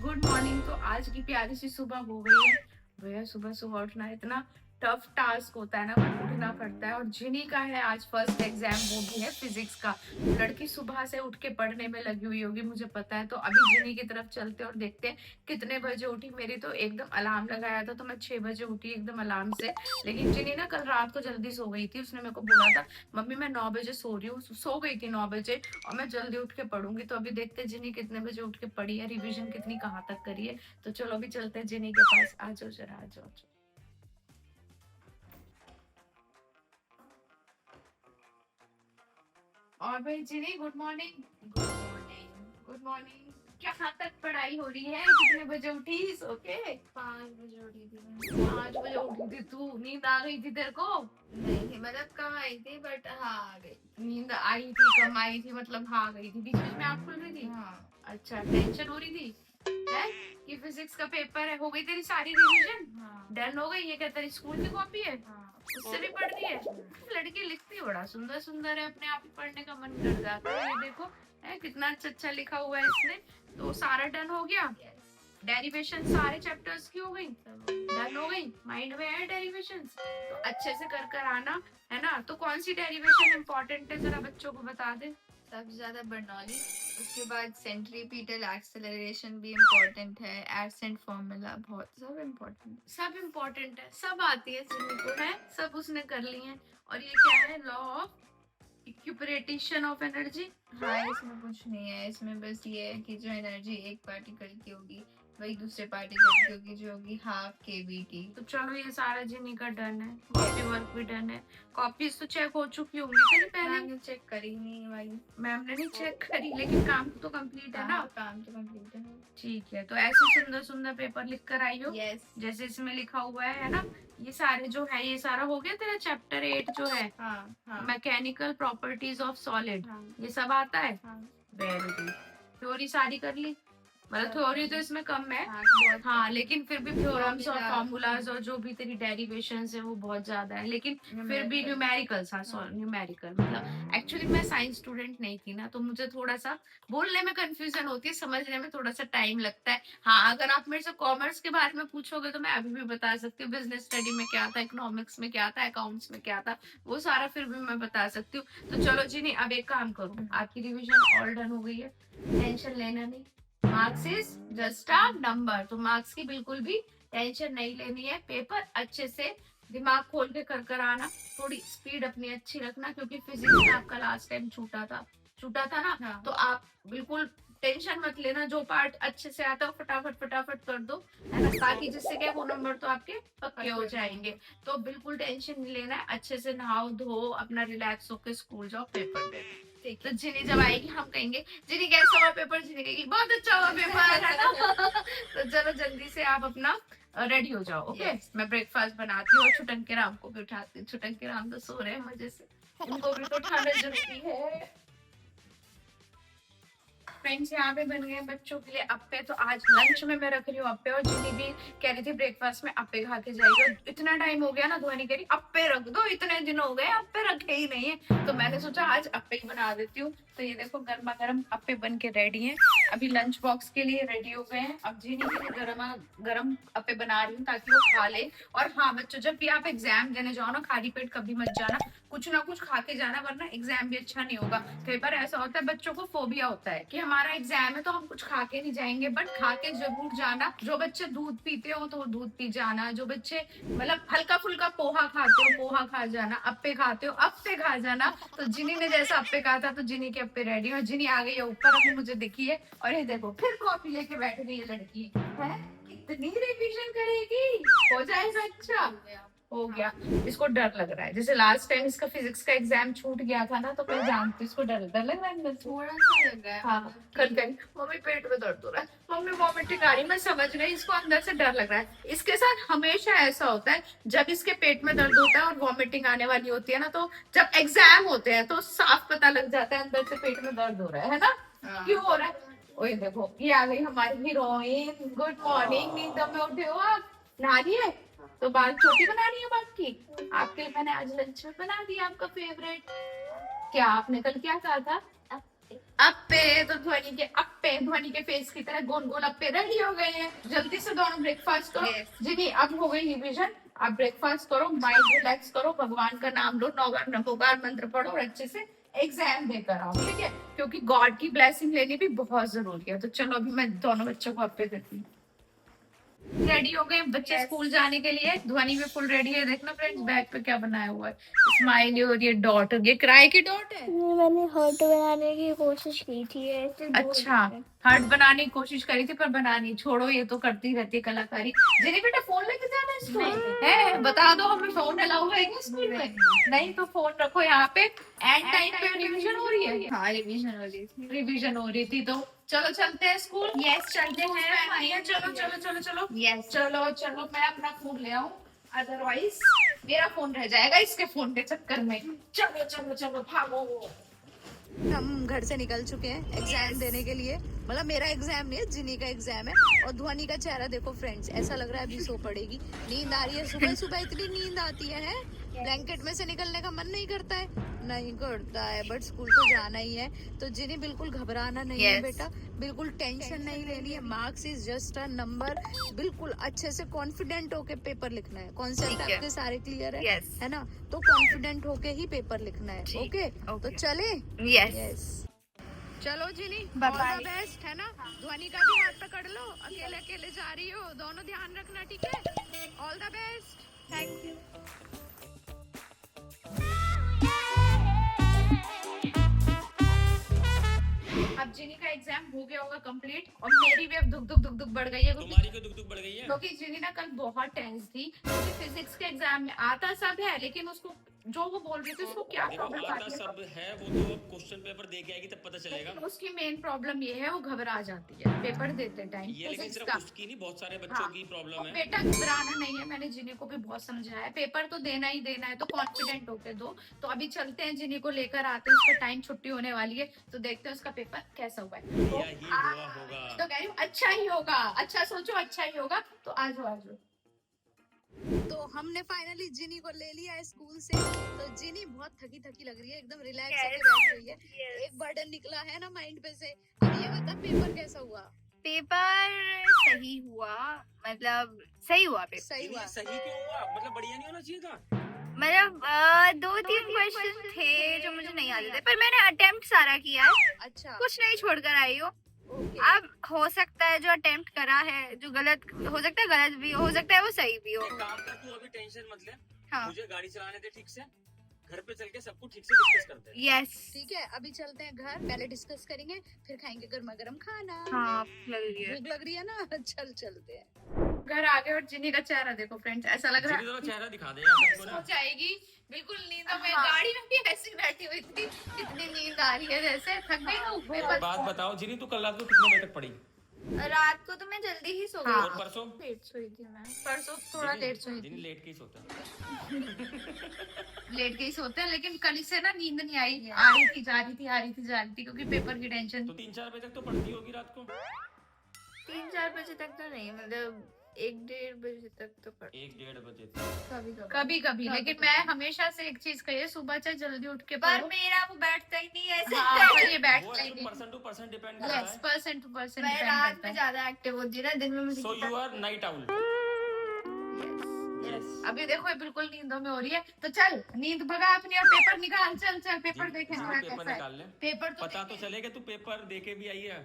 Good morning. तो आज की प्यारी सी सुबह हो गई है। भैया सुबह सुबह उठना इतना टफ टास्क होता है ना, बट उठना पड़ता है। और जिनी का है आज फर्स्ट एग्जाम, वो भी है फिजिक्स का। लड़की सुबह से उठ के पढ़ने में लगी हुई होगी, मुझे पता है। तो अभी जिनी की तरफ चलते और देखते हैं कितने बजे उठी। मेरी तो एकदम अलार्म लगाया था तो मैं 6 बजे उठी एकदम अलार्म से। लेकिन जिनी ना कल रात को जल्दी सो गई थी, उसने मेरे को बोला था मम्मी मैं 9 बजे सो रही हूँ। सो गई थी 9 बजे और मैं जल्दी उठ के पढ़ूंगी। तो अभी देखते हैं जिनी कितने बजे उठ के पढ़ी है, रिवीजन कितनी कहाँ तक करी है। तो चलो अभी चलते हैं जिनी के पास। आ जाओ जरा, आ जाओ। और भाई जिनी good morning. Good morning. Good morning. कहाँ तक पढ़ाई हो रही है? कितने बजे उठी? ओके। 5 बजे उठी थी मैं। 5 बजे उठी थी तू? नींद आ गई थी तेरे को? नहीं मतलब कम आई थी बट हाँ आ गई। नींद आई थी, कम आई थी मतलब हाँ गई थी? बीच बीच में आँख खुल रही थी? हाँ अच्छा, टेंशन हो रही थी है कि फिजिक्स का पेपर है? हो गई तेरी सारी रिवीजन? हाँ डन हो गई? ये क्या तेरी स्कूल की कॉपी है? हाँ। उससे भी पढ़ रही है? लड़की लिखती बड़ा सुंदर सुंदर है, अपने आप ही पढ़ने का मन कर जाता है। ये देखो है कितना अच्छा अच्छा लिखा हुआ है इसने। तो सारा डन हो गया? यस। डेरिवेशन सारे चैप्टर्स की हो गई? सब हो गया। डन हो गई? माइंड में है डेरिवेशन? तो अच्छे से कर कर आना, है ना? तो कौन सी डेरिवेशन इम्पोर्टेंट है, जरा बच्चों को बता दे। सबसे ज्यादा बर्नौली, उसके बाद सेंट्रीपिटल एक्सेलरेशन भी इम्पोर्टेंट है, एडसेंट फॉर्मूला बहुत सब इम्पोर्टेंट। सब इम्पोर्टेंट है, सब आती है जिन्हें को, है सब उसने कर ली है। और ये क्या है? Law of equipartition of energy. हाँ इसमें कुछ नहीं है, इसमें बस ये है कि जो एनर्जी एक पार्टिकल की होगी वही दूसरे पार्टिकल की होगी, जो होगी हाफ KBT। तो चलो ये सारा जिनी का डन है, कॉपी वर्क भी डन है। कॉपीज तो चेक हो चुकी होंगी तेरी पहले? मैंने चेक करी नहीं भाई। मैम ने नहीं चेक करी, लेकिन काम तो कंप्लीट है ना? हाँ काम तो कंप्लीट है। ठीक है, तो ऐसे सुंदर सुंदर पेपर लिख कर आई हो यस। जैसे इसमें लिखा हुआ है ना? ये सारे जो है, ये सारा हो गया तेरा चैप्टर 8 जो है, हाँ हाँ मैकेनिकल प्रॉपर्टीज ऑफ सॉलिड। हाँ ये सब आता है? हाँ। Very good. थ्योरी सारी कर ली? मतलब थ्योरी तो इसमें कम है। हाँ बहुत हाँ, लेकिन फिर भी थ्योरम्स और Formula, फॉर्मूलाज और जो भी तेरी डेरिवेशंस है वो बहुत ज्यादा है। लेकिन फिर भी न्यूमेरिकल्स, हाँ सॉरी न्यूमेरिकल, मतलब एक्चुअली मैं साइंस स्टूडेंट नहीं थी ना, तो मुझे थोड़ा सा बोलने में कंफ्यूजन होती है, समझने में थोड़ा सा टाइम लगता है। हाँ, अगर आप मेरे से कॉमर्स के बारे में पूछोगे तो मैं अभी भी बता सकती हूँ बिजनेस स्टडी में क्या था, इकोनॉमिक्स में क्या था, अकाउंट्स में क्या था, वो सारा फिर भी मैं बता सकती हूँ। तो चलो जी, नहीं अब एक काम करो, आपकी रिविजन ऑल डन हो गई है, टेंशन लेना नहीं। Marks is just a number, तो मार्क्स की बिल्कुल भी टेंशन नहीं लेनी है। पेपर अच्छे से दिमाग खोल के कर कर आना, थोड़ी स्पीड अपनी अच्छी रखना, क्योंकि फिजिक्स में आपका लास्ट टाइम छूटा था ना। हाँ। तो आप बिल्कुल टेंशन मत लेना, जो पार्ट अच्छे से आता है फटाफट फटाफट कर दो, है ना? ताकि जिससे क्या वो नंबर तो आपके पक्के हो जाएंगे। तो बिल्कुल टेंशन नहीं लेना है, अच्छे से नहाओ धो अपना रिलैक्स होकर स्कूल जाओ, पेपर दे। ठीक तो है। जिनी जब आएगी हम कहेंगे जिनी कैसा हुआ पेपर, जिनी कहेगी बहुत अच्छा हुआ पेपर, है ना? तो चलो जल्दी से आप अपना रेडी हो जाओ। Okay Yes. मैं ब्रेकफास्ट बनाती हूँ और छुटन के राम को भी उठाती हूँ। छुटन के राम तो सो रहे हैं मजे से, इनको भी तो उठाना जरूरी है। फ्रेंड्स यहाँ पे बन गए बच्चों के लिए अप्पे। तो आज लंच में मैं रख रही हूँ अप्पे, और जिनी भी कह रही थी ब्रेकफास्ट में अप्पे खा के जाएगी। और इतना टाइम हो गया ना, ध्वनि कह रही अप्पे रख दो, इतने दिन हो गए अप्पे रखे ही नहीं है। तो मैंने सोचा आज अप्पे ही बना देती हूँ। तो ये देखो गर्मा गर्म अप्पे बन के रेडी हैं, अभी लंच बॉक्स के लिए रेडी हो गए हैं। अब जिनी के लिए गर्मा गर्म अप्पे बना रही हूँ ताकि वो खा ले। और हाँ बच्चों, जब भी आप एग्जाम देने जाओ ना, खाली पेट कभी मत जाना, कुछ ना कुछ खा के जाना, वरना एग्जाम भी अच्छा नहीं होगा। कई बार ऐसा होता है बच्चों को फोबिया होता है कि हमारा एग्जाम है तो हम कुछ खा के नहीं जाएंगे, बट खा के जरूर जाना। जो बच्चे दूध पीते हो तो वो दूध पी जाना, जो बच्चे मतलब हल्का फुल्का पोहा खाते हो पोहा खा जाना, अप्पे खाते हो अप्पे खा जाना। तो जिनी ने जैसा अप्पे कहा था तो जिनी के अप्पे रेडी है। जिनी आ गई है ऊपर, अभी मुझे दिखी है। और ये देखो फिर कॉपी लेके बैठ गई है लड़की, है कितनी रिवीजन करेगी, हो जाएगा अच्छा। हो गया। इसको डर लग रहा है, जैसे लास्ट टाइम इसका फिजिक्स का एग्जाम छूट गया था ना, तो मैं जानती हूँ इसको डर डर लग रहा है अंदर से। थोड़ा सा लग रहा है। हाँ कर कर मम्मी पेट में दर्द हो रहा है, मम्मी वॉमिटिंग आ रही है। मैं समझ गई इसको अंदर से डर लग रहा है। इसके साथ हमेशा ऐसा होता है, जब इसके पेट में दर्द होता है और वॉमिटिंग आने वाली होती है ना, तो जब एग्जाम होते हैं तो साफ पता लग जाता है अंदर से पेट में दर्द हो रहा है ना? हाँ। क्यों हो रहा है? ओए देखो ये आ गई हमारी हीरोइन। गुड मॉर्निंग, नींद में उठे हो आप? नहा रही है? तो बाल छोटी बनानी है बात की? आपके लिए मैंने आज लंच में बना दिया आपका फेवरेट। क्या आपने कल क्या कहा था? अप्पे तो ध्वनि के अप्पे, ध्वनि के फेस की तरह गोल गोल अप्पे रेडी हो गए हैं। जल्दी से दोनों ब्रेकफास्ट करो। Yes. जिनी अब हो गई रिवीजन, आप ब्रेकफास्ट करो, माइंड रिलैक्स करो, भगवान का नाम लो, 9 बार नमोकार मंत्र पढ़ो और अच्छे से एग्जाम देकर आओ, ठीक है? क्योंकि गॉड की ब्लेसिंग लेनी भी बहुत जरूरी है। तो चलो अभी मैं दोनों बच्चों को अप्पे देती हूँ। रेडी हो गए बच्चे Yes. स्कूल जाने के लिए। ध्वनि भी फुल रेडी है। देखना फ्रेंड्स बैग पे क्या बनाया हुआ है, स्माइली और ये डॉट, ये क्राई की डॉट है। मैंने हर्ट बनाने की कोशिश की थी ऐसे बोल अच्छा, रहे हैं। हार्ट बनाने की कोशिश करी थी पर बनानी छोड़ो, ये तो करती रहती है कलाकारी। जिन्हें बेटा फोन लेके जाना है स्कूल है, बता दो हमें फोन अलाउ है क्या स्कूल में? नहीं तो फोन रखो यहाँ पे। एंड टाइम पे रिवीजन हो रही है। हाँ रिवीजन हो रही थी। रिवीजन हो रही थी तो चलो चलते हैं स्कूल। यस चलते हैं। चलो चलो चलो चलो यस चलो चलो, मैं अपना फोन ले आऊं, अदरवाइज मेरा फोन रह जाएगा इसके फोन के चक्कर में। चलो चलो चलो भागो। हम घर से निकल चुके हैं एग्जाम देने के लिए। मतलब मेरा एग्जाम नहीं है, जिनी का एग्जाम है। और ध्वनि का चेहरा देखो फ्रेंड्स, ऐसा लग रहा है अभी सो पड़ेगी। नींद आ रही है, सुबह सुबह इतनी नींद आती है? ब्लैंकेट में से निकलने का मन नहीं करता है? नहीं करता है, बट स्कूल तो जाना ही है। तो जिन्हें बिल्कुल घबराना नहीं है Yes. बेटा, बिल्कुल टेंशन नहीं लेनी है। Marks is just a number. बिल्कुल अच्छे से कॉन्फिडेंट होके पेपर लिखना है। कॉन्सेप्ट ठीक है। आपके सारे क्लियर है? Yes. है ना? तो कॉन्फिडेंट होके ही पेपर लिखना है। ठीक, ओके तो okay. चले। यस यस चलो जिनी, Bye all bye. The best, है ना? ध्वनि का भी हाथ पकड़ लो, अकेले अकेले जा रही हो, दोनों ध्यान रखना, ठीक है? All the best. Thank you. अब जिनी का एग्जाम हो गया होगा कंप्लीट और मेरी भी अब दुख दुख बढ़ गई है क्योंकि तुम्हारी को दुख दुख बढ़ गई है। क्योंकि जिनी ना कल बहुत टेंस थी। क्योंकि फिजिक्स के एग्जाम में आता सब है, लेकिन उसको जो वो बोल रही थी उसको क्या देखो प्रॉब्लम आता आती है, सब है, वो तो क्वेश्चन पेपर दे के आएगी तब पता चलेगा। लेकिन उसकी मेन प्रॉब्लम ये है वो घबरा जाती है पेपर देते टाइम ये लेकिन फिजिक्स सिर्फ का। उसकी नहीं, बहुत सारे बच्चों हाँ। की प्रॉब्लम है। बेटा घबराना नहीं है, मैंने जिनी को भी बहुत समझाया है, पेपर तो देना ही देना है, तो कॉन्फिडेंट होके दो। तो अभी चलते हैं, जिनी को लेकर आते हैं, उसका टाइम छुट्टी होने वाली है, तो देखते हैं उसका पेपर कैसा हुआ है। तो यही हुआ होगा। तो कह रही हूँ अच्छा ही होगा, अच्छा सोचो अच्छा ही होगा। तो आ जाओ आ जाओ। तो हमने फाइनली जिनी को ले लिया है स्कूल से। तो जिनी बहुत थकी थकी लग रही है, एकदम रिलैक्स Yes. होकर बैठी हुई है। Yes. एक बर्डन निकला है ना माइंड पे से। अब ये बता पेपर कैसा हुआ? पेपर सही हुआ, मतलब सही हुआ पेपर। सही हुआ। सही क्यों हुआ? मतलब बढ़िया नहीं होना चाहिए था? मतलब 2-3 क्वेश्चन थे जो मुझे नहीं आते थे, पर मैंने अटेम्प्ट सारा किया है, अच्छा कुछ नहीं छोड़कर आई हूँ। ओके। अब हो सकता है जो अटेम्प्ट करा है, जो गलत हो सकता है, गलत भी हो सकता है वो सही भी हो। एक काम कर, तू अभी टेंशन मत ले। हाँ मुझे गाड़ी चलाने दे ठीक से, घर पे चल के सब कुछ ठीक से डिस्कस करते हैं। यस ठीक है, अभी चलते हैं घर, पहले डिस्कस करेंगे, फिर खाएंगे गर्मा गर्म खाना। हाँ लग रही है। भूख लग रही है ना? चल चलते हैं। घर आ गए और जिनी का चेहरा देखो फ्रेंड्स, ऐसा लग रहा जिनी है थोड़ा चेहरा दिखा दे यार सबको ना। सो जाएगी बिल्कुल नींदों में। हाँ। गाड़ी में भी ऐसी बैठी हुई थी, इतनी नींद आ रही है जैसे थक गई ना ऊपर। एक बात बताओ जिनी, तू कल रात को कितने बजे तक पड़ी? रात को तो मैं जल्दी ही सो गई। हाँ। और परसों? लेट सोई थी मैं। परसों थोड़ा जिनी- लेट सोई जिनी थी। लेट के ही सोता है। लेट के ही सोते हैं, लेकिन कल से ना नींद नहीं आई, आ रही थी जा रही थी, आ रही थी जा रही थी, क्योंकि पेपर की टेंशन। तो 3-4 बजे तक तो पढ़ती होगी रात को? 3-4 बजे तक तो नहीं, मतलब 1-1.5 बजे तक तो पढ़ 1-1.5 बजे तक। कभी कभी। कभी कभी, लेकिन मैं हमेशा से एक चीज कही है, सुबह चाहे जल्दी उठ के पर पढ़ो। मेरा वो बैठता ही नहीं है ऐसे। हाँ, पर ये वो बैठता ही नहीं। पर्सन टू पर्सन डिपेंड करता यस, है। पर्सन टू पर्सन मैं रात में ज्यादा एक्टिव होती हूँ ना, दिन में मुझे so you are night owl. Yes. Yes. अभी देखो ये बिल्कुल नींदों में हो रही है। तो चल नींद भगा अपनी और पेपर निकाल, चल चल पेपर देखे जिनी हमारा पेपर कैसा है। निकाल ले। पेपर तो पता तो चले कि तू पेपर दे के भी आई है।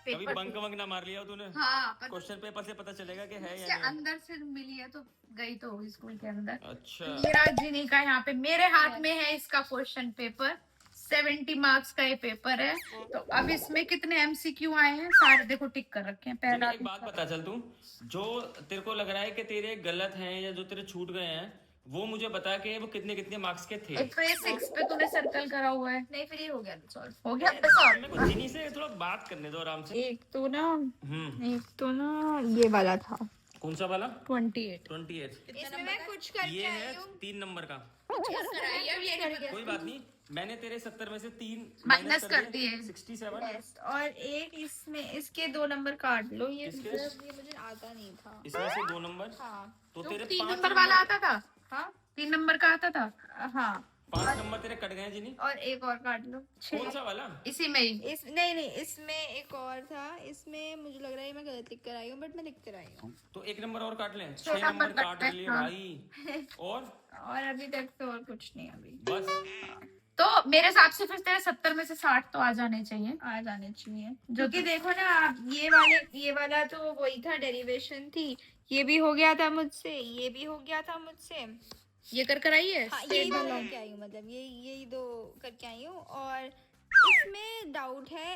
कभी पेपर बंक वंक ना मार लिया हो तूने? हाँ, पर क्वेश्चन पेपर से पता चलेगा कि है उससे या नहीं। अंदर से मिली है तो गई तो होगी स्कूल के अंदर। अच्छा मेरा जिनी का यहाँ पे मेरे हाथ में है इसका क्वेश्चन पेपर। 70 मार्क्स का ये पेपर है। तो अब इसमें कितने एमसीक्यू आए हैं सारे देखो टिक कर रखे हैं। जिनी पहला एक बात बता चल, तू जो तेरे को लग रहा है कि तेरे गलत हैं या जो तेरे छूट गए हैं, वो मुझे बता के वो कितने कितने मार्क्स के थे। एक 6 पे तूने सर्कल करा हुआ है। नहीं फिर ये हो गया सॉल्व। हो गया अब तो मेरे को जिनी से थोड़ा बात करने दो आराम से। एक तो ना हम्म, ये वाला था कौन सा वाला? 28 28। इसमें मैं कुछ करके ये आई है हूँ। 3 नंबर का। ये कोई बात नहीं, मैंने तेरे 70 में से 3 माइनस कर दिए। 67। Yes, और एक इसमें इसके 2 नंबर काट लो, ये किसके? मतलब ये मुझे आता नहीं था। इसमें से 2 नंबर। हाँ तो तेरे 3 5 नंबर वाला आता था। हाँ 3 नंबर का आता था। हाँ 5 नंबर तेरे कट गए हैं जिनी। और एक और काट लो। कौन सा वाला? इसी में ही। नहीं, इसमें एक और था, इसमें मुझे लग रहा है मैं गलत लिख कर आई हूँ, बट मैं लिख कर आई हूँ। तो 1 नंबर और काट लें। 6 छोटा नंबर नंबर काट कट लिए हाँ। भाई। और अभी तक तो और कुछ नहीं अभी। बस तो मेरे हिसाब से फिर तेरे 70 में से 60 तो आ जाने चाहिए। आ जाने चाहिए, जो क्योंकि देखो ना आप, ये वाला तो वही था, डेरिवेशन थी, ये भी हो गया था मुझसे, ये भी हो गया था मुझसे। ये कर आई है हाँ, यही दो करके आई हूँ, मतलब यही दो करके आई हूँ। और इसमें डाउट है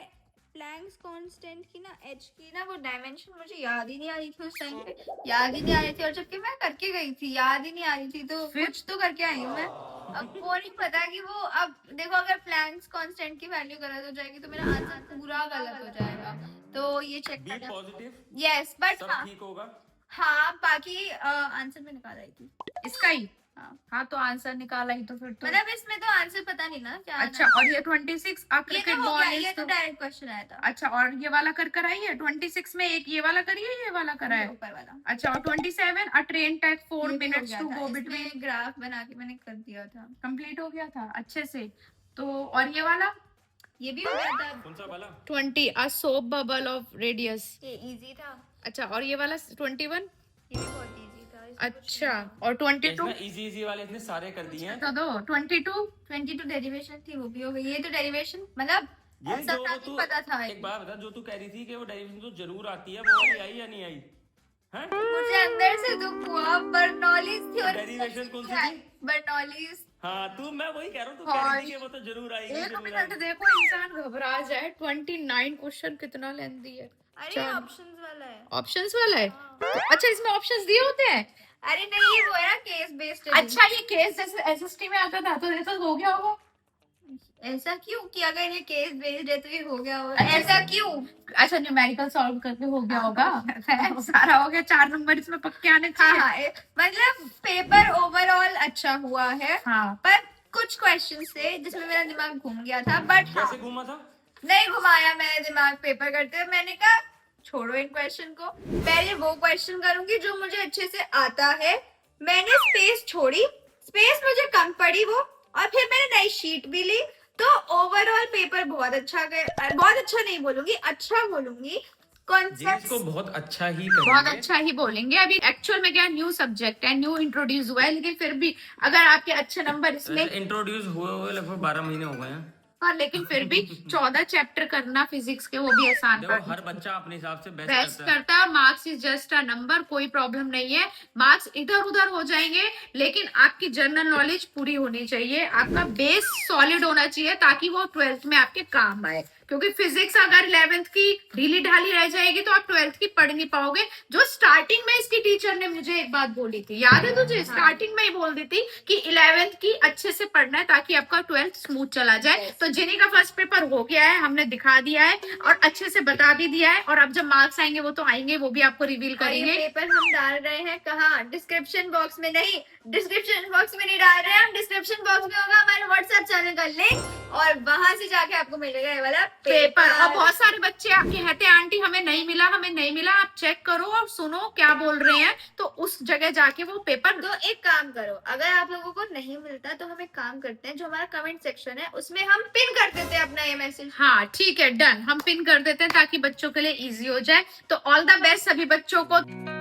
प्लैंक्स कांस्टेंट की ना, एच की ना, वो डायमेंशन मुझे याद ही नहीं आ रही थी उस टाइम पे, याद ही नहीं आ रही थी, और जबकि मैं करके गई थी याद ही नहीं आ रही थी, तो कुछ तो करके आई हूँ मैं। अब वो नहीं पता कि वो, अब देखो अगर प्लैंक्स कांस्टेंट की वैल्यू गलत हो जाएगी तो मेरा आंसर पूरा गलत हो जाएगा, तो ये चेक बी करना। पॉजिटिव, यस, बट सब हाँ, ठीक होगा। हाँ बाकी आंसर में निकाल आई थी। इसका ही। हाँ। हाँ तो आंसर निकाला ही तो फिर तो। मतलब इसमें तो आंसर पता नहीं ना क्या अच्छा, और ये 26 ये क्रिकेट तो हो बॉल गया, ये इज तो डायरेक्ट क्वेश्चन आया था। अच्छा, और ये वाला कर आई है 26 में, एक ये वाला करी है, ये वाला करा है। ऊपर वाला अच्छा, और 27 अ ट्रेन टेक 4 ये भी हो मिनट्स गया टू था, गो इसमें बिटवीन। ग्राफ बना के मैंने कर दिया था। कंप्लीट हो गया था अच्छे से। तो और ये वाला ये भी हो गया था। कौन सा वाला? 20 a soap bubble of radius. ये इजी था, अच्छा, और ये वाला 21। ये भी बहुत इजी था। इसमें कुछ अच्छा, नहीं और 22। इसमें इजी वाले इतने सारे कर दिए हैं। तो दो 22। था। 22 डेरिवेशन थी, वो भी हो गई। ये तो डेरिवेशन मतलब ये ऐसा जो था तू कि पता था। एक बात बता, जो तू कह रही थी कि वो डेरिवेशन तो जरूर आती है, वो वाली आई या नहीं आई? हैं? मुझे अंदर से दुख हुआ। Bernoulli's theory. डेरिवेशन कौन सी थी? बर्नौलीज। हाँ, तू, मैं वही कह रहा हूँ, तू हाँ, कह रही थी कि वो तो जरूर आएगी, एक जरूर मिनट आएगी। देखो, इंसान घबरा जाए। 29 क्वेश्चन कितना लेंथी है। अरे चल। ऑप्शंस वाला है। ऑप्शंस वाला है। हाँ। तो अच्छा, इसमें ऑप्शंस दिए होते हैं। अरे नहीं, ये वो है ना केस बेस्ड। अच्छा, ये केस जैसे एसएसटी में आता था, तो ये तो हो गया होगा। ऐसा क्यों कि अगर ये केस बेस्ड है तो ये हो गया होगा? अच्छा, ऐसा क्यों? अच्छा, न्यूमेरिकल सॉल्व करके हो गया होगा। सारा हो गया। 4 नंबर इसमें पक्के आने हाँ चाहिए। हाँ, मतलब पेपर ओवरऑल अच्छा हुआ है, हाँ। पर कुछ क्वेश्चन थे जिसमें मेरा दिमाग घूम गया था, बट हाँ, कैसे घूमा था? नहीं घुमाया मैंने दिमाग पेपर करते हुए। मैंने कहा छोड़ो इन क्वेश्चन को, पहले वो क्वेश्चन करूंगी जो मुझे अच्छे से आता है। मैंने स्पेस छोड़ी, स्पेस मुझे कम पड़ी वो, और फिर मैंने नई शीट भी ली, तो ओवरऑल पेपर बहुत अच्छा गया। बहुत अच्छा नहीं बोलूंगी, अच्छा बोलूंगी। जिसको कॉन्सेप्ट बहुत अच्छा ही बहुत करेंगे। अच्छा ही बोलेंगे। अभी एक्चुअल में क्या, न्यू सब्जेक्ट है, न्यू इंट्रोड्यूस हुआ है, लेकिन फिर भी अगर आपके अच्छे नंबर इसमें, इंट्रोड्यूस हुए लगभग 12 महीने हो गए हैं। हाँ, लेकिन फिर भी 14 चैप्टर करना फिजिक्स के, वो भी आसान देखो, पड़ता हर बच्चा अपने हिसाब से बेस्ट बेस्ट करता है। करता है। Marks is just a number, कोई प्रॉब्लम नहीं है। मार्क्स इधर उधर हो जाएंगे, लेकिन आपकी जनरल नॉलेज पूरी होनी चाहिए, आपका बेस सॉलिड होना चाहिए, ताकि वो 12th में आपके काम आए। क्योंकि फिजिक्स अगर 11th की ढीली ढाली रह जाएगी तो आप 12th की पढ़ नहीं पाओगे। जो स्टार्टिंग में इसकी टीचर ने मुझे एक बात बोली थी, याद है तुझे? स्टार्टिंग में ही बोल दी थी कि 11th की अच्छे से पढ़ना है, ताकि आपका 12th स्मूथ चला जाए। तो जिन्हीं का फर्स्ट पेपर हो गया है, हमने दिखा दिया है और अच्छे से बता भी दिया है, और अब जब मार्क्स आएंगे वो तो आएंगे, वो भी आपको रिवील करेंगे। पेपर हम डाल रहे हैं कहाँ? डिस्क्रिप्शन बॉक्स में नहीं, डिस्क्रिप्शन बॉक्स में नहीं डाल रहे हैं हम, डिस्क्रिप्शन बॉक्स में होगा हमारे व्हाट्सएप चैनल का लिंक, और वहां से जाके आपको मिलेगा ये वाला पेपर। और बहुत सारे बच्चे आपके कहते हैं आंटी हमें नहीं मिला, हमें नहीं मिला। आप चेक करो और सुनो क्या बोल रहे हैं, तो उस जगह जाके वो पेपर। तो एक काम करो, अगर आप लोगों को नहीं मिलता तो हम एक काम करते हैं, जो हमारा कमेंट सेक्शन है उसमें हम पिन कर देते हैं अपना ये मैसेज। हाँ ठीक है, डन, हम पिन कर देते हैं ताकि बच्चों के लिए इजी हो जाए। तो ऑल द बेस्ट सभी बच्चों को।